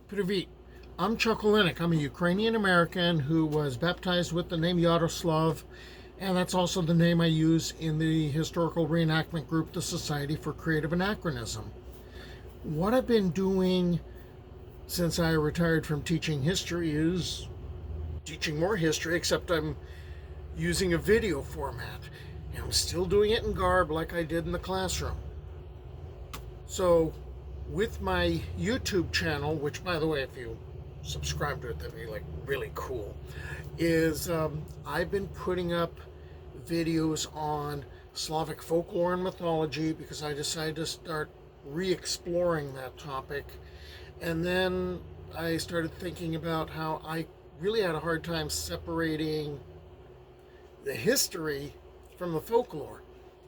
Привit. I'm Chuck Olenek. I'm a Ukrainian-American who was baptized with the name Yaroslav, and that's also the name I use in the historical reenactment group, the Society for Creative Anachronism. What I've been doing since I retired from teaching history is teaching more history, except I'm using a video format. And I'm still doing it in garb like I did in the classroom. So, with my YouTube channel, which, by the way, if you subscribe to it, that'd be like really cool, is I've been putting up videos on Slavic folklore and mythology because I decided to start re-exploring that topic. And then I started thinking about how I really had a hard time separating the history from the folklore.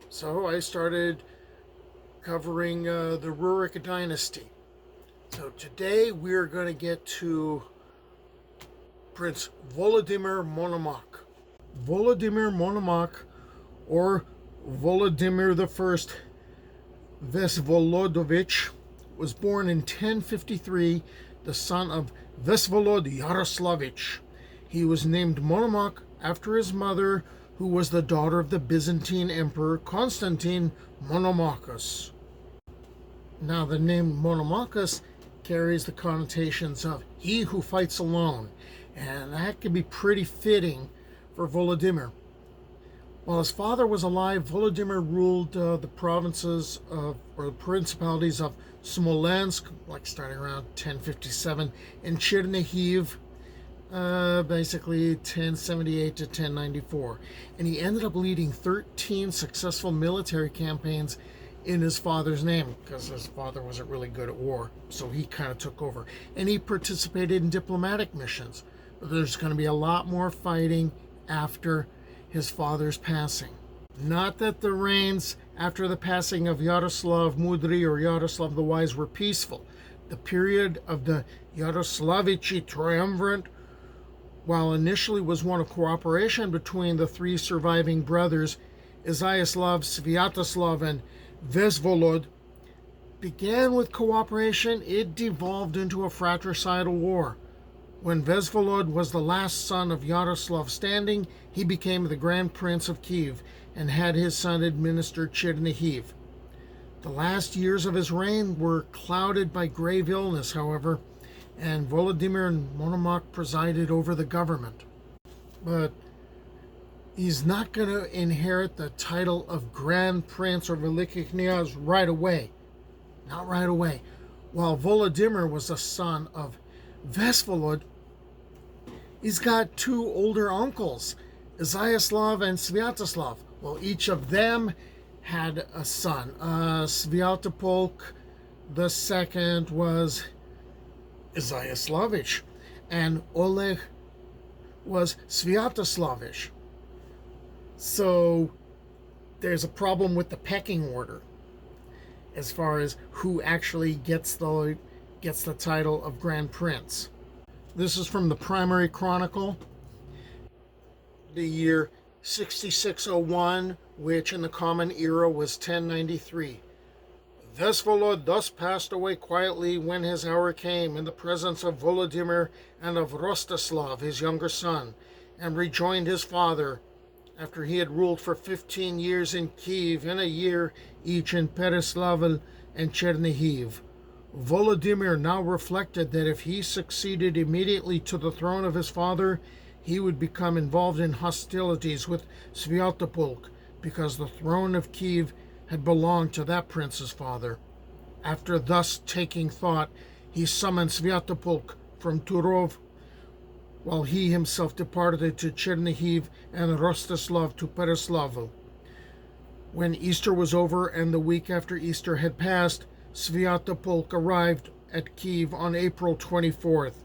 So I started covering the Rurik dynasty. So today we're going to get to Prince Volodymyr Monomakh. Volodymyr Monomakh, or Volodymyr I Vesvolodovich, was born in 1053, the son of Vesvolod Yaroslavich. He was named Monomakh after his mother, who was the daughter of the Byzantine Emperor Constantine Monomachus. Now, the name Monomachus carries the connotations of he who fights alone, and that can be pretty fitting for Volodymyr. While his father was alive, Volodymyr ruled the provinces or the principalities of Smolensk, like starting around 1057, and Chernihiv, basically 1078 to 1094. And he ended up leading 13 successful military campaigns in his father's name, because his father wasn't really good at war, so he kind of took over. And he participated in diplomatic missions. But there's going to be a lot more fighting after his father's passing. Not that the reigns after the passing of Yaroslav Mudry or Yaroslav the Wise were peaceful. The period of the Yaroslavichi triumvirate, while initially was one of cooperation between the three surviving brothers, Izyaslav, Sviatoslav, and Vesvolod, began with cooperation. It devolved into a fratricidal war. When Vesvolod was the last son of Yaroslav standing, he became the Grand Prince of Kiev and had his son administer Chernihiv. The last years of his reign were clouded by grave illness, however, and Volodymyr Monomakh presided over the government. But he's not going to inherit the title of Grand Prince or Veliki Knyaz right away. Not right away. While Volodymyr was the son of Vesvolod, he's got two older uncles, Izyaslav and Sviatoslav. Well, each of them had a son. Sviatopolk II was Izyaslavich, and Oleg was Sviatoslavich. So there's a problem with the pecking order as far as who actually gets the title of Grand Prince. This is from the Primary Chronicle, the year 6601, which in the Common Era was 1093. Vesvolod thus passed away quietly when his hour came, in the presence of Volodymyr and of Rostislav, his younger son, and rejoined his father, after he had ruled for 15 years in Kiev and a year each in Pereslavl and Chernihiv. Volodymyr now reflected that if he succeeded immediately to the throne of his father, he would become involved in hostilities with Sviatopolk, because the throne of Kiev had belonged to that prince's father. After thus taking thought, he summoned Sviatopolk from Turov, while he himself departed to Chernihiv and Rostislav to Pereslavl. When Easter was over and the week after Easter had passed, Sviatopolk arrived at Kiev on April 24th,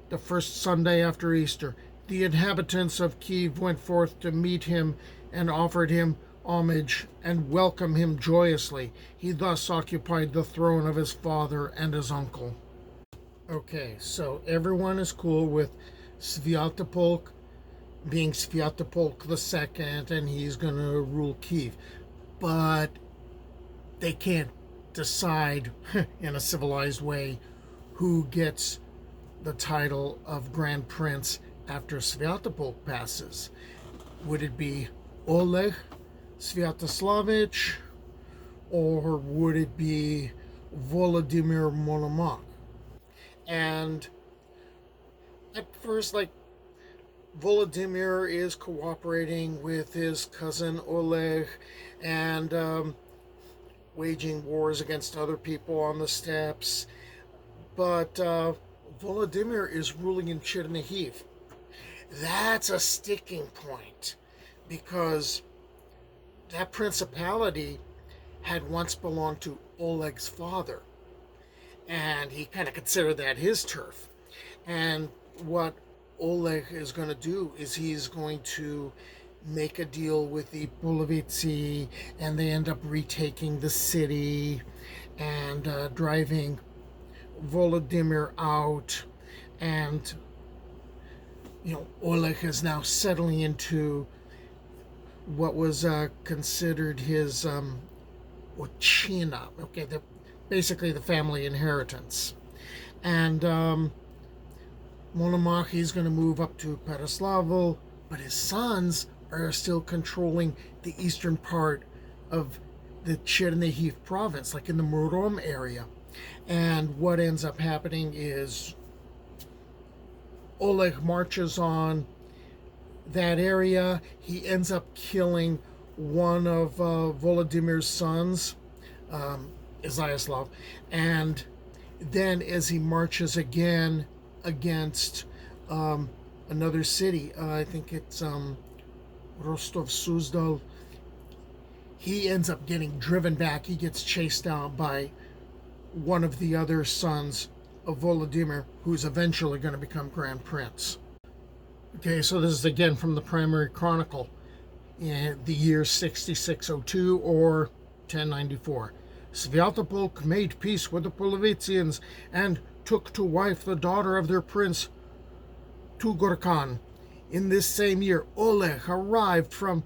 the first Sunday after Easter. The inhabitants of Kiev went forth to meet him and offered him homage and welcomed him joyously. He thus occupied the throne of his father and his uncle. Okay, so everyone is cool with Sviatopolk being Sviatopolk II, and he's going to rule Kiev. But they can't decide in a civilized way who gets the title of Grand Prince after Sviatopolk passes? Would it be Oleg Sviatoslavich, or would it be Volodymyr Monomakh? And at first, Volodymyr is cooperating with his cousin Oleg and waging wars against other people on the steppes. But Volodymyr is ruling in Chernihiv. That's a sticking point, because that principality had once belonged to Oleg's father, and he kind of considered that his turf. And what Oleg is going to do is he's going to make a deal with the Polovici, and they end up retaking the city and driving Volodymyr out. And Oleg is now settling into what was considered his Ochina, basically the family inheritance. And Monomakh, he's going to move up to Peroslavl, but his sons are still controlling the eastern part of the Chernihiv province, like in the Murom area. And what ends up happening is Oleg marches on that area. He ends up killing one of Volodymyr's sons, Yaroslav, and then as he marches again against another city, I think it's Rostov-Suzdal, he ends up getting driven back. He gets chased out by one of the other sons of Volodymyr, who's eventually going to become Grand Prince. Okay, so this is again from the primary chronicle in the year 6602 or 1094. Sviatopolk made peace with the Polovitians and took to wife the daughter of their prince Tugurkan. In this same year, Oleg arrived from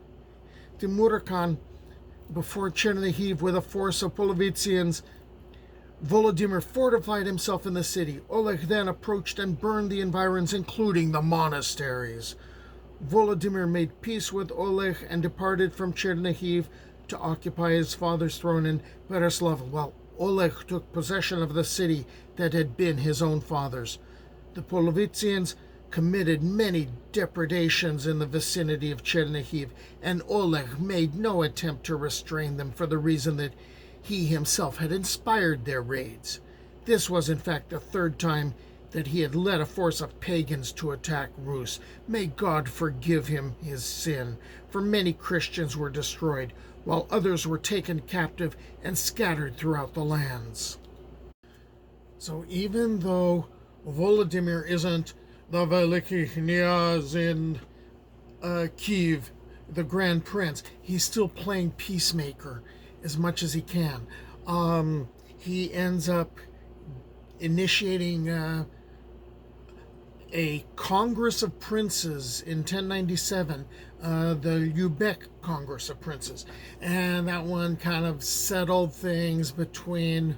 Timurkan before Chernihiv with a force of Polovitians. Volodymyr fortified himself in the city. Oleg then approached and burned the environs, including the monasteries. Volodymyr made peace with Oleg and departed from Chernihiv to occupy his father's throne in Peroslavl, while Oleg took possession of the city that had been his own father's. The Polovitians committed many depredations in the vicinity of Chernihiv, and Oleg made no attempt to restrain them for the reason that he himself had inspired their raids. This was in fact the third time that he had led a force of pagans to attack Rus. May God forgive him his sin, for many Christians were destroyed, while others were taken captive and scattered throughout the lands. So even though Volodymyr isn't the Veliki Knyaz in Kiev, the Grand Prince, he's still playing peacemaker as much as he can. He ends up initiating a Congress of Princes in 1097, the Lubeck Congress of Princes, and that one kind of settled things between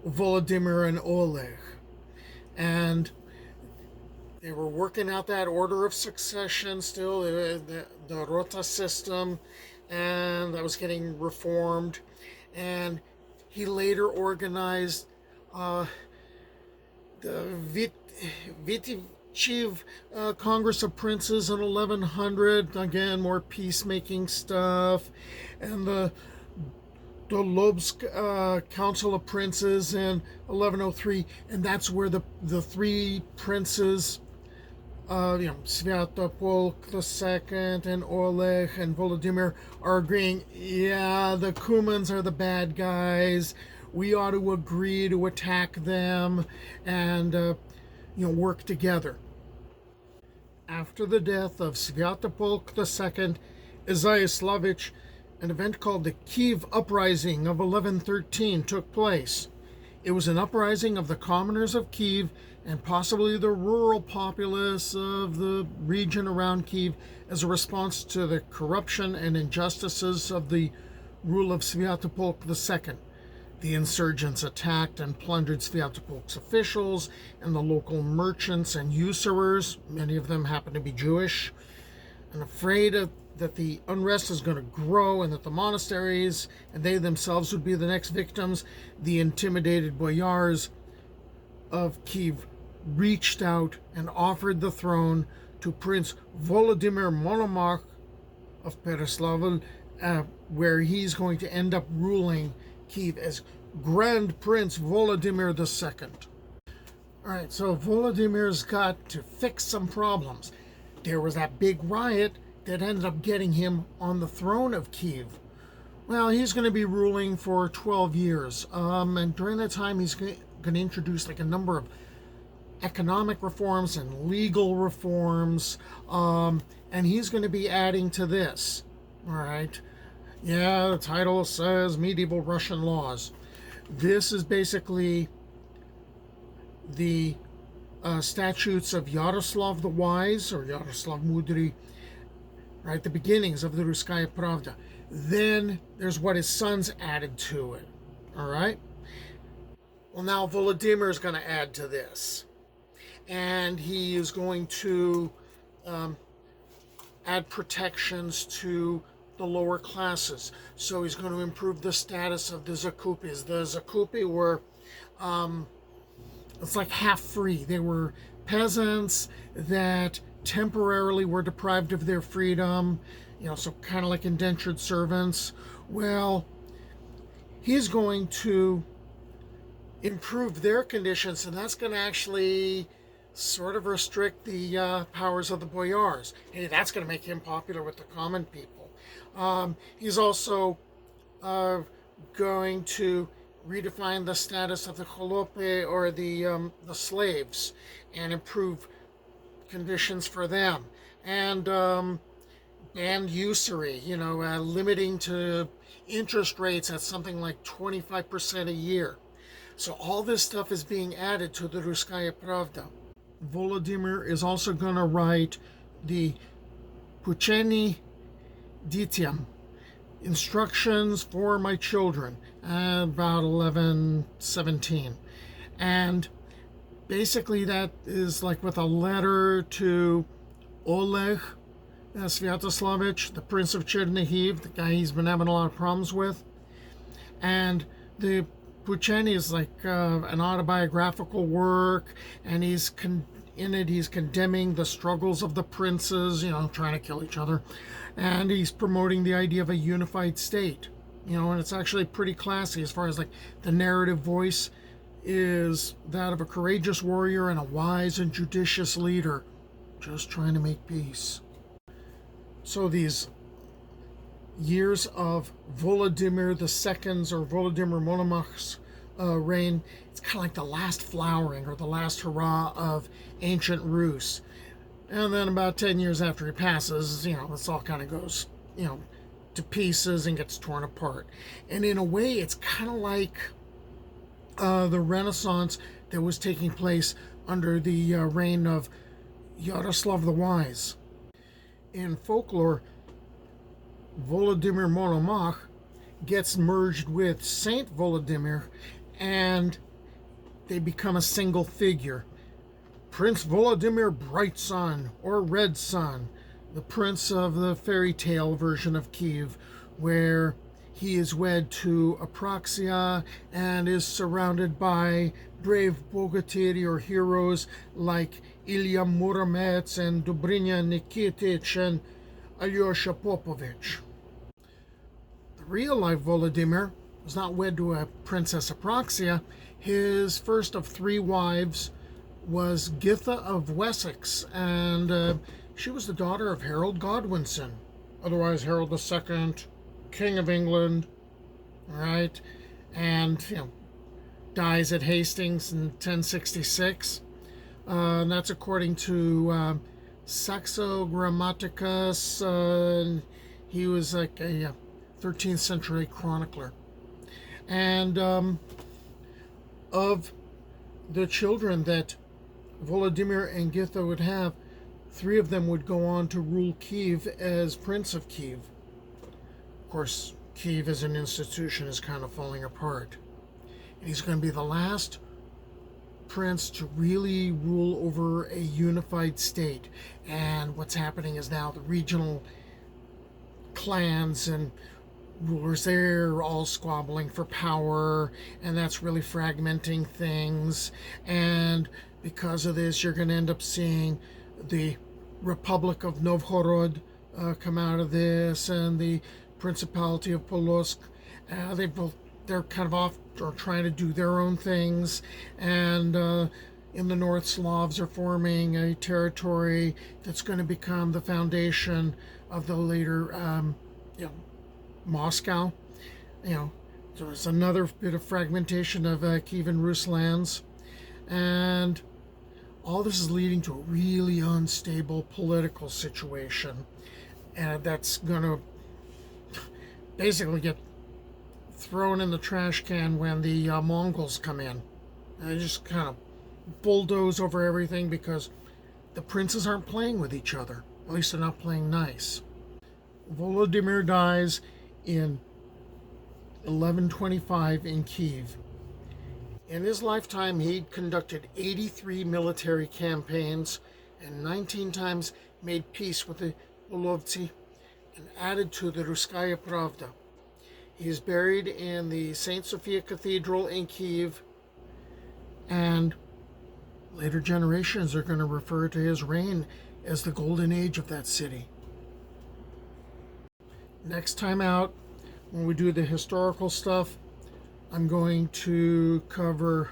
Volodymyr and Oleg, and they were working out that order of succession still, the Rota system, and that was getting reformed. And he later organized the Vitichiv Congress of Princes in 1100, again more peacemaking stuff, and the Dolobsk Council of Princes in 1103, and that's where the three princes, Sviatopolk II and Oleg and Volodymyr, are agreeing, yeah, the Cumans are the bad guys. We ought to agree to attack them and, work together. After the death of Sviatopolk II, Izayaslavich, an event called the Kiev Uprising of 1113 took place. It was an uprising of the commoners of Kiev and possibly the rural populace of the region around Kiev as a response to the corruption and injustices of the rule of Sviatopolk II. The insurgents attacked and plundered Sviatopolk's officials and the local merchants and usurers. Many of them happen to be Jewish. And that the unrest is going to grow and that the monasteries and they themselves would be the next victims, the intimidated boyars of Kiev reached out and offered the throne to Prince Volodymyr Monomakh of Peroslavl, where he's going to end up ruling Kiev as Grand Prince Volodymyr II. All right, so Volodymyr's got to fix some problems. There was that big riot that ended up getting him on the throne of Kiev. Well, he's going to be ruling for 12 years. And during that time, he's going to introduce like a number of economic reforms and legal reforms. And he's going to be adding to this. All right. Yeah, the title says medieval Russian laws. This is basically the statutes of Yaroslav the Wise, or Yaroslav Mudry, right, the beginnings of the Ruskaya Pravda. Then there's what his sons added to it. All right. Well, now Volodymyr is going to add to this. And he is going to add protections to the lower classes. So he's going to improve the status of the Zakupis. The Zakupi were, it's like half free. They were peasants that temporarily were deprived of their freedom, so kind of like indentured servants. Well, he's going to improve their conditions, and that's going to actually sort of restrict the powers of the boyars. Hey, that's going to make him popular with the common people. He's also going to redefine the status of the cholope, or the slaves, and improve conditions for them, and ban usury, limiting to interest rates at something like 25% a year. So all this stuff is being added to the Ruskaya Pravda. Volodymyr is also going to write the Pucheni Dityam, instructions for my children, about 1117. And basically that is like with a letter to Oleg Sviatoslavich, the Prince of Chernihiv, the guy he's been having a lot of problems with. And the Pucheni is like an autobiographical work, and he's condemning the struggles of the princes, trying to kill each other. And he's promoting the idea of a unified state, and it's actually pretty classy as far as like the narrative voice is that of a courageous warrior and a wise and judicious leader, just trying to make peace. So these years of Volodymyr II's, or Volodymyr Monomach's reign, it's kind of like the last flowering or the last hurrah of ancient Rus. And then about 10 years after he passes, this all kind of goes, to pieces and gets torn apart. And in a way, it's kind of like the Renaissance that was taking place under the reign of Yaroslav the Wise. In Folklore, Volodymyr Monomakh gets merged with Saint Volodymyr, and they become a single figure. Prince Volodymyr Bright Sun, or Red Sun, the prince of the fairy tale version of Kiev, where he is wed to Apraxia and is surrounded by brave bogatiri, or heroes, like Ilya Muromets and Dobrynya Nikitich and Alyosha Popovich. The real-life Volodymyr was not wed to a Princess Apraxia. His first of 3 wives was Githa of Wessex, and she was the daughter of Harold Godwinson, otherwise Harold II, King of England, right? And, dies at Hastings in 1066. And that's according to Saxo Grammaticus. He was like a 13th century chronicler. And of the children that Volodymyr and Githa would have, 3 of them would go on to rule Kiev as Prince of Kiev. Of course, Kiev as an institution is kind of falling apart. and he's going to be the last prince to really rule over a unified state. And what's happening is now the regional clans and rulers there are all squabbling for power, and that's really fragmenting things. And because of this, you're going to end up seeing the Republic of Novgorod come out of this, and the Principality of Polotsk. They're kind of off or trying to do their own things, and in the north, Slavs are forming a territory that's going to become the foundation of the later, Moscow. There's another bit of fragmentation of Kyivan Rus lands, and all this is leading to a really unstable political situation, and that's going to basically get thrown in the trash can when the Mongols come in. And they just kind of bulldoze over everything because the princes aren't playing with each other. At least they're not playing nice. Volodymyr dies in 1125 in Kiev. In his lifetime, he conducted 83 military campaigns and 19 times made peace with the Polovtsi and added to the Ruskaya Pravda. He is buried in the St. Sophia Cathedral in Kiev, and later generations are going to refer to his reign as the golden age of that city. Next time out, when we do the historical stuff, I'm going to cover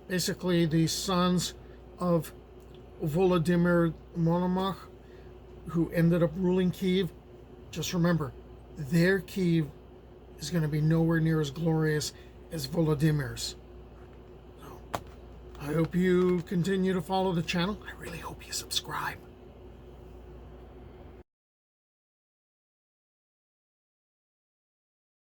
basically the sons of Volodymyr Monomakh, who ended up ruling Kiev. Just remember, their Kiev is going to be nowhere near as glorious as Volodymyr's. So, I hope you continue to follow the channel. I really hope you subscribe.